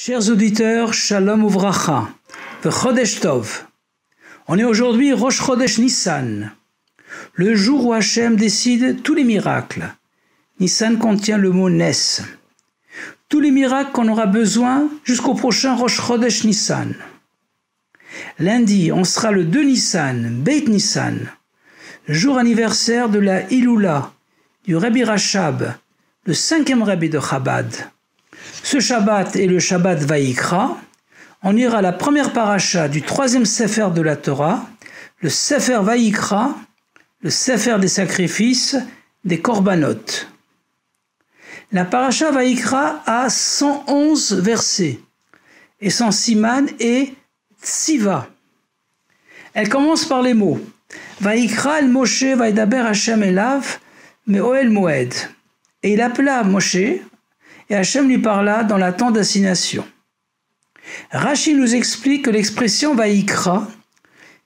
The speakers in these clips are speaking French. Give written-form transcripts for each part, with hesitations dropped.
Chers auditeurs, Shalom Uvracha, Chodesh Tov. On est aujourd'hui Rosh Chodesh Nissan, le jour où Hachem décide tous les miracles. Nissan contient le mot Nes. Tous les miracles qu'on aura besoin jusqu'au prochain Rosh Chodesh Nissan. Lundi, on sera le 2 Nissan, Beit Nissan, jour anniversaire de la Iloula du Rabbi Rachab, le 5e Rabbi de Chabad. Ce Shabbat est le Shabbat Vayikra. On ira à la première paracha du 3e Sefer de la Torah, le Sefer Vayikra, le Sefer des sacrifices, des Korbanot. La paracha Vayikra a 111 versets et son siman est Tziva. Elle commence par les mots Vayikra el Moshe vaydaber Hashem elav me'oel moed. Et il appela Moshe, et Hachem lui parla dans la tente d'assignation. Rashi nous explique que l'expression Vayikra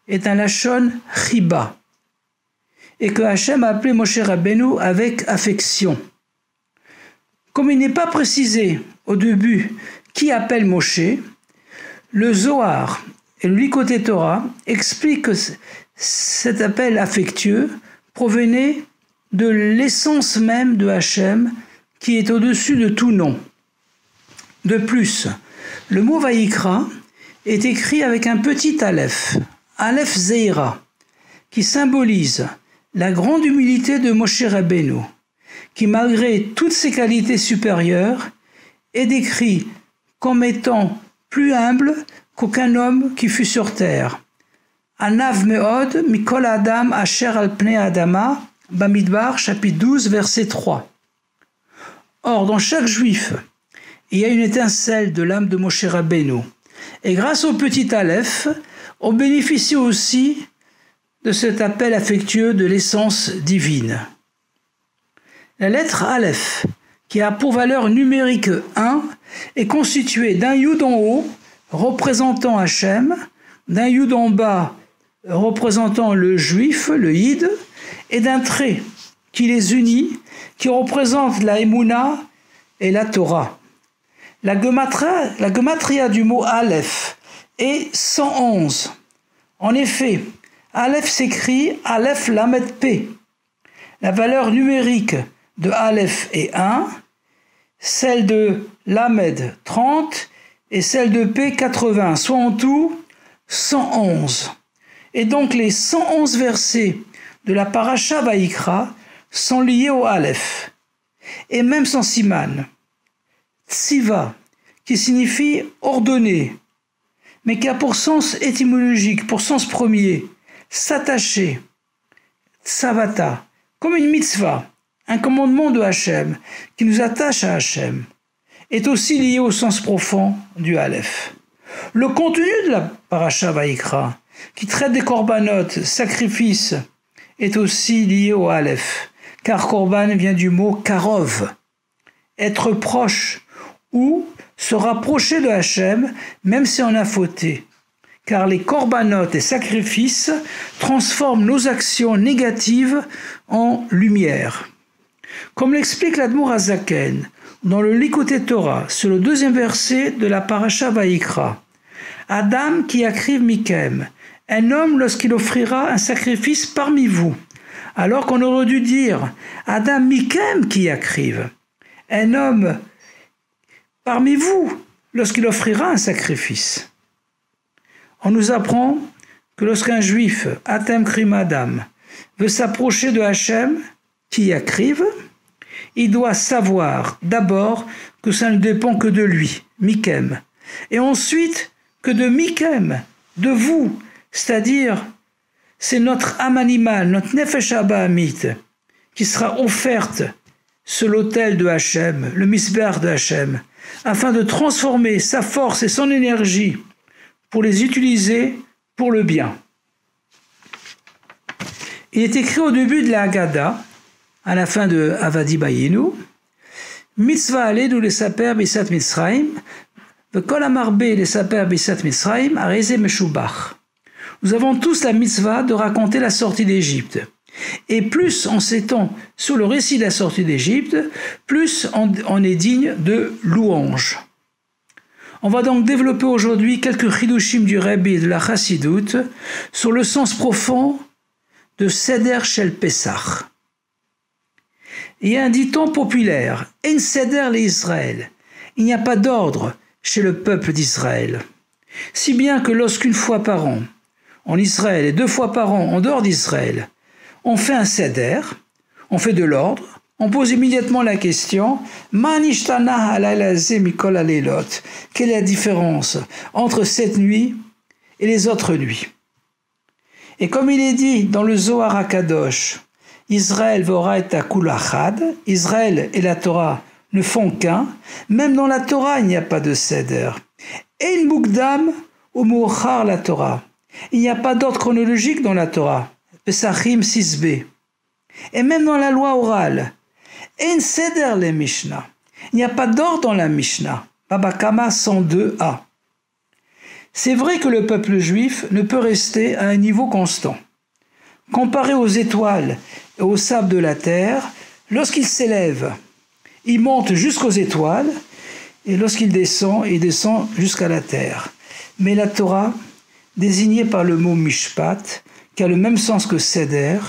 est un lachon chiba, et que Hachem a appelé Moshe Rabbeinu avec affection. Comme il n'est pas précisé au début qui appelle Moshe, le Zohar et le Likutei Torah expliquent que cet appel affectueux provenait de l'essence même de Hachem, qui est au-dessus de tout nom. De plus, le mot Vayikra est écrit avec un petit aleph, aleph zeira, qui symbolise la grande humilité de Moshe Rabbeinu, qui malgré toutes ses qualités supérieures est décrit comme étant plus humble qu'aucun homme qui fut sur terre. Anav meod mikol adam asher al pnei adama, Bamidbar, chapitre 12, verset 3. Or, dans chaque juif, il y a une étincelle de l'âme de Moshe Rabbeinu. Et grâce au petit aleph, on bénéficie aussi de cet appel affectueux de l'essence divine. La lettre aleph, qui a pour valeur numérique 1, est constituée d'un yud en haut, représentant Hachem, d'un yud en bas, représentant le juif, le yid, et d'un trait qui les unit, qui représente la Emouna et la Torah. La gematria du mot Aleph est 111. En effet, Aleph s'écrit Aleph Lamed P. La valeur numérique de Aleph est 1, celle de Lamed 30 et celle de P 80, soit en tout 111. Et donc les 111 versets de la paracha Vayikra sont liés au Aleph, et même son siman, Tziva, qui signifie ordonner, mais qui a pour sens étymologique, pour sens premier, s'attacher, tsavata, comme une mitzvah, un commandement de Hachem, qui nous attache à Hachem, est aussi lié au sens profond du Aleph. Le contenu de la paracha Vayikra, qui traite des korbanot, sacrifices, est aussi lié au Aleph, car korban vient du mot karov, être proche, ou se rapprocher de Hachem, même si on a fauté, car les korbanot et sacrifices transforment nos actions négatives en lumière. Comme l'explique l'Admour HaZaken dans le Likutei Torah, sur le 2e verset de la paracha Vayikra, Adam qui akriv mikem, un homme lorsqu'il offrira un sacrifice parmi vous, alors qu'on aurait dû dire Adam mikem qui akriv, un homme parmi vous lorsqu'il offrira un sacrifice. On nous apprend que lorsqu'un juif, Atem Krim Adam, veut s'approcher de Hachem, qui akriv, il doit savoir d'abord que ça ne dépend que de lui, mikem, et ensuite que de mikem, de vous, c'est-à-dire c'est notre âme animale, notre nefesh habahamit, qui sera offerte sur l'autel de Hachem, le misbéach de Hachem, afin de transformer sa force et son énergie pour les utiliser pour le bien. Il est écrit au début de la Haggadah, à la fin de Avadi Bayinu, Mitzvah alenu lesaper bisat Mitzrayim, vekol amarbe lesaper bisat Mitzrayim, areze meshubach. Nous avons tous la mitzvah de raconter la sortie d'Égypte. Et plus on s'étend sur le récit de la sortie d'Égypte, plus on est digne de louange. On va donc développer aujourd'hui quelques chidushim du Rebbe et de la Chassidoute sur le sens profond de Seder Shel Pesach. Il y a un dicton populaire, En Seder l'Israël. Il n'y a pas d'ordre chez le peuple d'Israël. Si bien que lorsqu'une fois par an, en Israël et 2 fois par an en dehors d'Israël, on fait un Seder, on fait de l'ordre, on pose immédiatement la question quelle est la différence entre cette nuit et les autres nuits? Et comme il est dit dans le Zohar HaKadosh, Israël vora et kulachad, Israël et la Torah ne font qu'un, même dans la Torah il n'y a pas de Seder. Ein mukdam ou mu'achar la Torah. Il n'y a pas d'ordre chronologique dans la Torah. Pesachim 6b. Et même dans la loi orale, En Seder le Mishnah. Il n'y a pas d'ordre dans la Mishnah. Baba Kama 102a. C'est vrai que le peuple juif ne peut rester à un niveau constant. Comparé aux étoiles et au sable de la terre, lorsqu'il s'élève, il monte jusqu'aux étoiles, et lorsqu'il descend, il descend jusqu'à la terre. Mais la Torah, désignée par le mot Mishpat, qui a le même sens que Seder,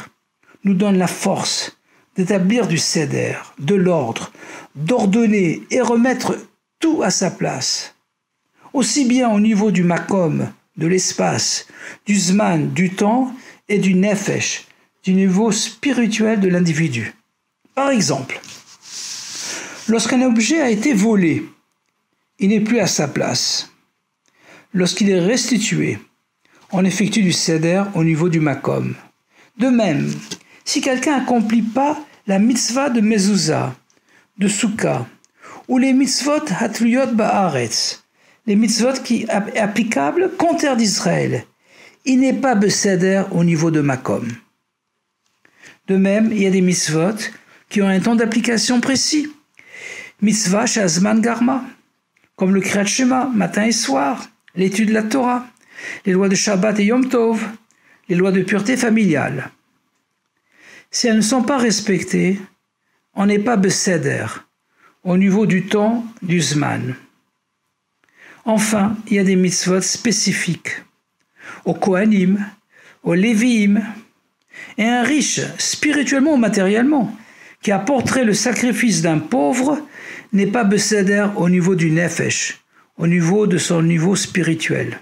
nous donne la force d'établir du Seder, de l'ordre, d'ordonner et remettre tout à sa place. Aussi bien au niveau du Makom, de l'espace, du Zman, du temps, et du Nefesh, du niveau spirituel de l'individu. Par exemple, lorsqu'un objet a été volé, il n'est plus à sa place. Lorsqu'il est restitué, on effectue du Seder au niveau du Makom. De même, si quelqu'un n'accomplit pas la mitzvah de Mezouza, de Souka, ou les mitzvot Hatluyot Ba'aretz, les mitzvot qui sont applicables qu'en terre d'Israël, il n'est pas Beseder au niveau de Makom. De même, il y a des mitzvot qui ont un temps d'application précis. Mitzvah Shazman Garma, comme le Kriyat Shema, matin et soir, l'étude de la Torah, les lois de Shabbat et Yom Tov, les lois de pureté familiale. Si elles ne sont pas respectées, on n'est pas Beseder, au niveau du temps, du Zman. Enfin, il y a des mitzvot spécifiques, aux Kohanim, aux Lévi'im, et un riche, spirituellement ou matériellement, qui apporterait le sacrifice d'un pauvre, n'est pas Beseder au niveau du Nefesh, au niveau de son niveau spirituel.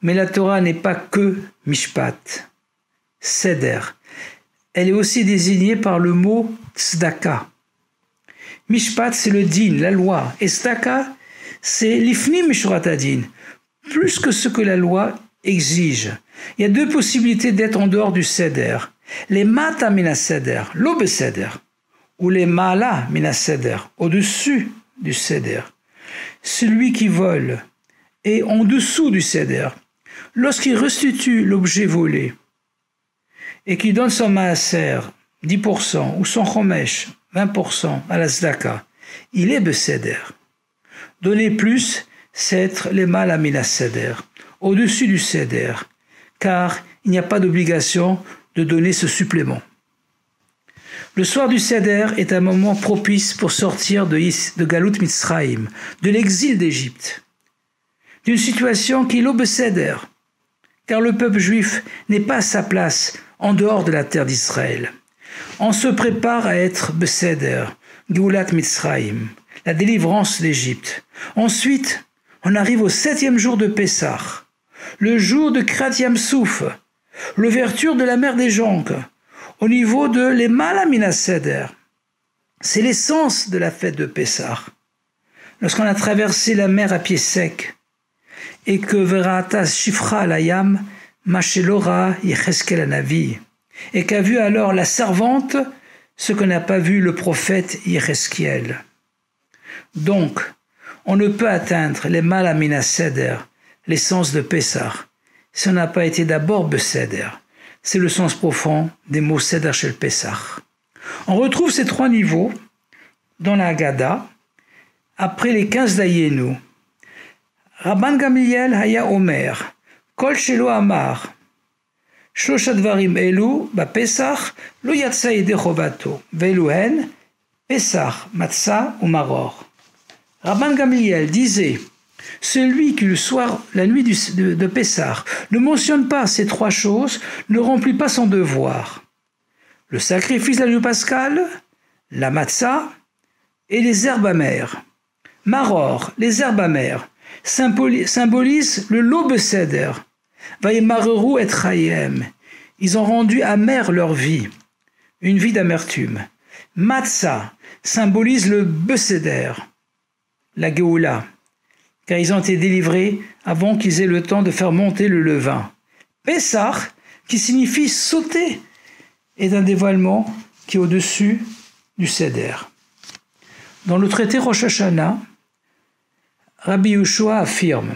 Mais la Torah n'est pas que Mishpat, Seder. Elle est aussi désignée par le mot Tzedaka. Mishpat, c'est le din, la loi, et Tzedaka, c'est l'ifnim mishurat hadin, plus que ce que la loi exige. Il y a 2 possibilités d'être en dehors du Seder. Les mata mina Seder, lo beseder, ou les mala mina Seder, au-dessus du Seder. Celui qui vole est en dessous du Seder. Lorsqu'il restitue l'objet volé et qu'il donne son maaser, 10%, ou son chomesh, 20% à la tzedaka, il est beseder. Donner plus, c'est être les mala mina Seder, au-dessus du Seder, car il n'y a pas d'obligation de donner ce supplément. Le soir du Seder est un moment propice pour sortir de Galut Mitzrayim, de l'exil d'Égypte, d'une situation qui est l'Obeseder, car le peuple juif n'est pas à sa place en dehors de la terre d'Israël. On se prépare à être Beseder, Geulat Mitzrayim, la délivrance d'Égypte. Ensuite, on arrive au 7e jour de Pessah, le jour de Kriyat Yam Souf, l'ouverture de la mer des Jonques, au niveau de l'Emala Mina Seder. C'est l'essence de la fête de Pessah. Lorsqu'on a traversé la mer à pied sec, et que Veratas Shifra Layam, Machelora Yecheskel Anavi, et qu'a vu alors la servante ce que n'a pas vu le prophète Yecheskel. Donc, on ne peut atteindre les Malamina Seder, l'essence de Pessah, si on n'a pas été d'abord Beseder. C'est le sens profond des mots Seder Shel Pessah. On retrouve ces 3 niveaux dans la Haggadah, après les 15 d'Ayenu. Rabban Gamliel Haya Omer, Kol Shelo Amar, Shlosha Dvarim Elu, Bapesach, Lo Yatsa Yedei Chovato, Ve'elu Hen, Pesach, Matzah ou Maror. Rabban Gamliel disait, celui qui le soir, la nuit de Pessah, ne mentionne pas ces trois choses, ne remplit pas son devoir. Le sacrifice de la nuit pascale, la matzah et les herbes amères. Maror, les herbes amères, symbolisent le lo beseder. Vayemarerou et chayem. Ils ont rendu amère leur vie, une vie d'amertume. Matzah symbolise le beseder, la Géoula, car ils ont été délivrés avant qu'ils aient le temps de faire monter le levain. Pessah, qui signifie sauter, est un dévoilement qui est au-dessus du Seder. Dans le traité Rosh Hashanah, Rabbi Yehoshua affirme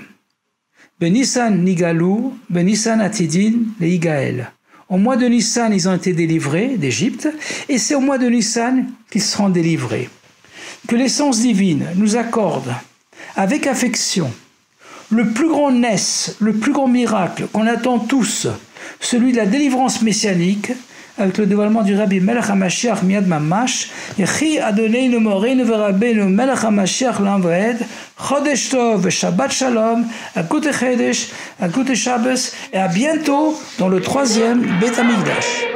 Benissan nigalou, Benissan atidin le Igaël. Au mois de Nissan, ils ont été délivrés d'Égypte, et c'est au mois de Nissan qu'ils seront délivrés. Que l'essence divine nous accorde avec affection le plus grand ness, le plus grand miracle qu'on attend tous, celui de la délivrance messianique, avec le dévoilement du Rabbi Melech HaMashiach Miad Mamash, Yechi Adoneinu Moreinu Verabeinu Melech HaMashiach L'Am Vaed, Chodesh Tov, Shabbat Shalom, Akute Chedesh, Akute Shabbos, et à bientôt dans le 3e Beth Amikdash.